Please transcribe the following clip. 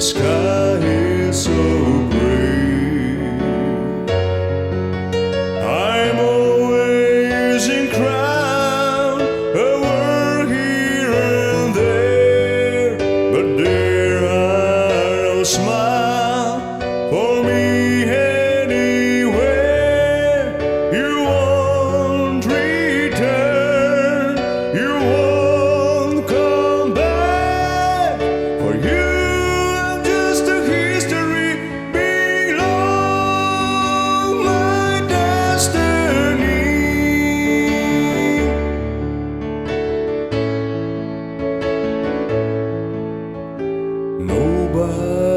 sky is so gray. I'm always in crowd, a word here and there, but there are no smile for me anywhere. You won't return, you won't come back. For you, I'm just a history below my destiny. Nobody